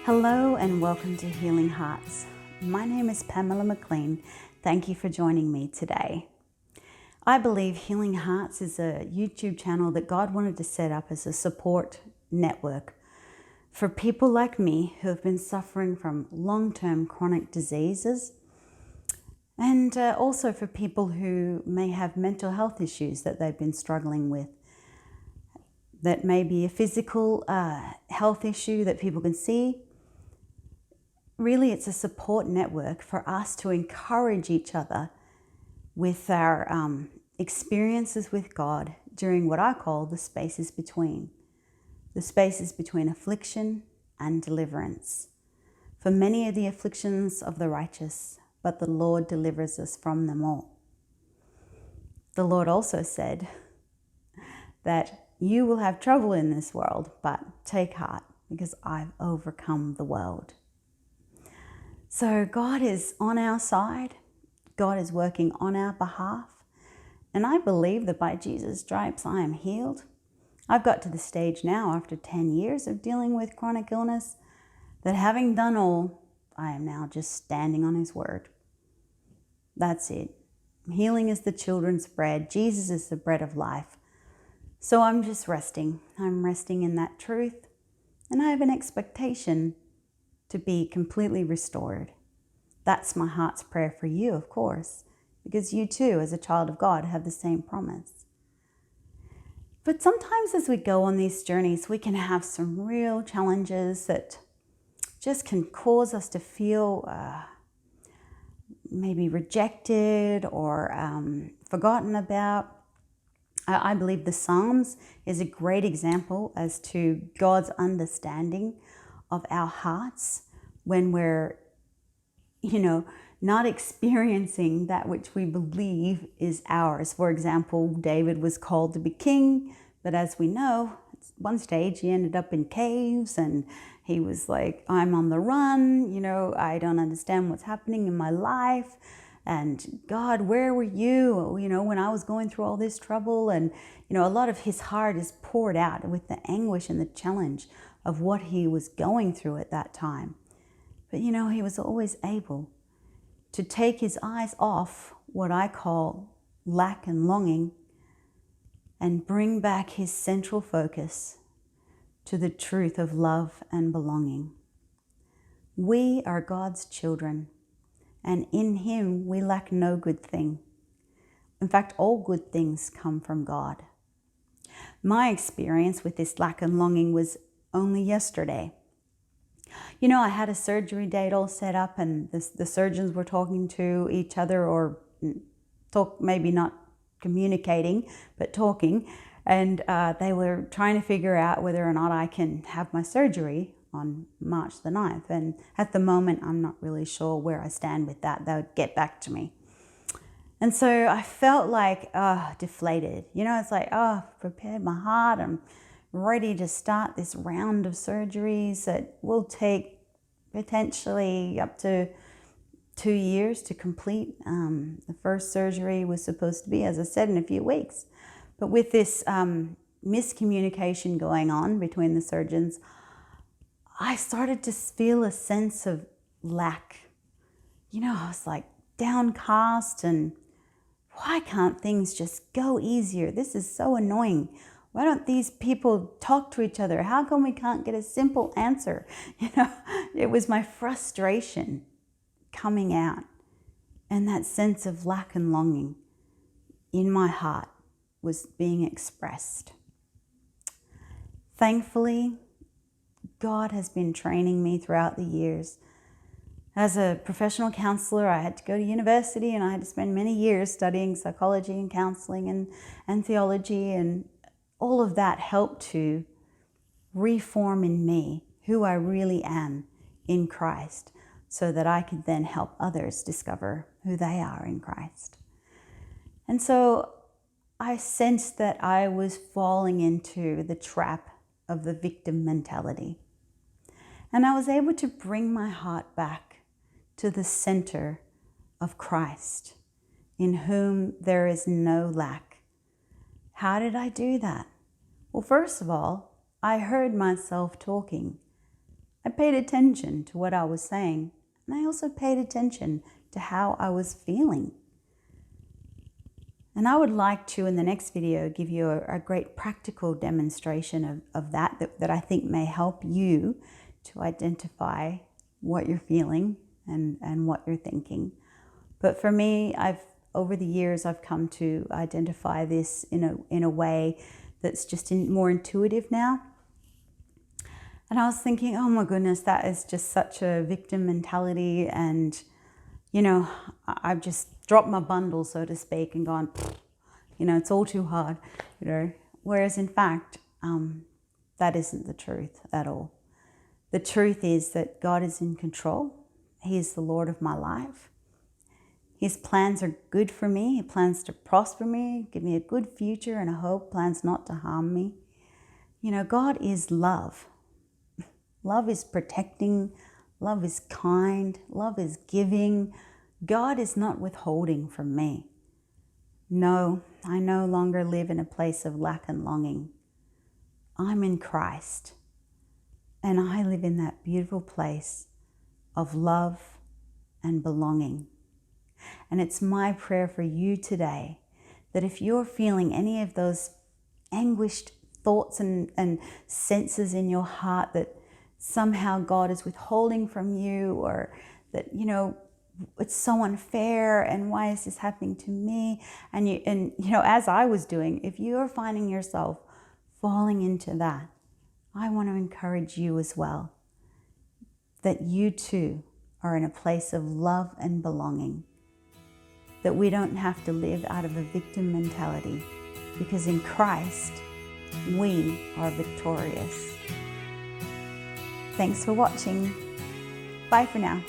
Hello and welcome to Healing Hearts. My name is Pamela McLean. Thank you for joining me today. I believe Healing Hearts is a YouTube channel that God wanted to set up as a support network for people like me who have been suffering from long-term chronic diseases, and also for people who may have mental health issues that they've been struggling with. That may be a physical health issue that people can see. Really, it's a support network for us to encourage each other with our experiences with God during what I call the spaces between affliction and deliverance. For many are the afflictions of the righteous, but the Lord delivers us from them all. The Lord also said that you will have trouble in this world, but take heart because I've overcome the world. So God is on our side. God is working on our behalf. And I believe that by Jesus' stripes, I am healed. I've got to the stage now after 10 years of dealing with chronic illness that having done all, I am now just standing on His word. That's it. Healing is the children's bread. Jesus is the bread of life. So I'm just resting. I'm resting in that truth. And I have an expectation to be completely restored. That's my heart's prayer for you, of course, because you too, as a child of God, have the same promise. But sometimes as we go on these journeys, we can have some real challenges that just can cause us to feel maybe rejected or forgotten about. I believe the Psalms is a great example as to God's understanding of our hearts when we're, not experiencing that which we believe is ours. For example, David was called to be king, but as we know, at one stage he ended up in caves and he was like, I'm on the run, I don't understand what's happening in my life. And God, where were you, when I was going through all this trouble? And, a lot of his heart is poured out with the anguish and the challenge of what he was going through at that time. But, he was always able to take his eyes off what I call lack and longing and bring back his central focus to the truth of love and belonging. We are God's children, and in Him we lack no good thing. In fact, all good things come from God. My experience with this lack and longing was only yesterday. I had a surgery date all set up and the surgeons were talking to each other or maybe not communicating, but talking. And they were trying to figure out whether or not I can have my surgery on March the 9th. And at the moment, I'm not really sure where I stand with that. They would get back to me. And so I felt like deflated. It's like, prepared my heart. I'm ready to start this round of surgeries that will take potentially up to 2 years to complete. The first surgery was supposed to be, as I said, in a few weeks. But with this miscommunication going on between the surgeons, I started to feel a sense of lack. I was like downcast and why can't things just go easier? This is so annoying. Why don't these people talk to each other? How come we can't get a simple answer? It was my frustration coming out, and that sense of lack and longing in my heart was being expressed. Thankfully, God has been training me throughout the years. As a professional counselor, I had to go to university and I had to spend many years studying psychology and counseling and theology, and all of that helped to reform in me who I really am in Christ so that I could then help others discover who they are in Christ. And so I sensed that I was falling into the trap of the victim mentality. And I was able to bring my heart back to the center of Christ, in whom there is no lack. How did I do that? Well, first of all, I heard myself talking I paid attention to what I was saying, and I also paid attention to how I was feeling. And I would like to, in the next video, give you a great practical demonstration of that I think may help you to identify what you're feeling and what you're thinking. But for me, over the years, I've come to identify this in a way that's just more intuitive now. And I was thinking, oh my goodness, that is just such a victim mentality. And, I've just dropped my bundle, so to speak, and gone, it's all too hard, Whereas in fact, that isn't the truth at all. The truth is that God is in control. He is the Lord of my life. His plans are good for me. He plans to prosper me, give me a good future and a hope, plans not to harm me. God is love. Love is protecting. Love is kind. Love is giving. God is not withholding from me. No, I no longer live in a place of lack and longing. I'm in Christ. And I live in that beautiful place of love and belonging. And it's my prayer for you today that if you're feeling any of those anguished thoughts and senses in your heart that somehow God is withholding from you, or that, it's so unfair and why is this happening to me? And as I was doing, if you're finding yourself falling into that, I want to encourage you as well that you too are in a place of love and belonging, that we don't have to live out of a victim mentality, because in Christ, we are victorious. Thanks for watching. Bye for now.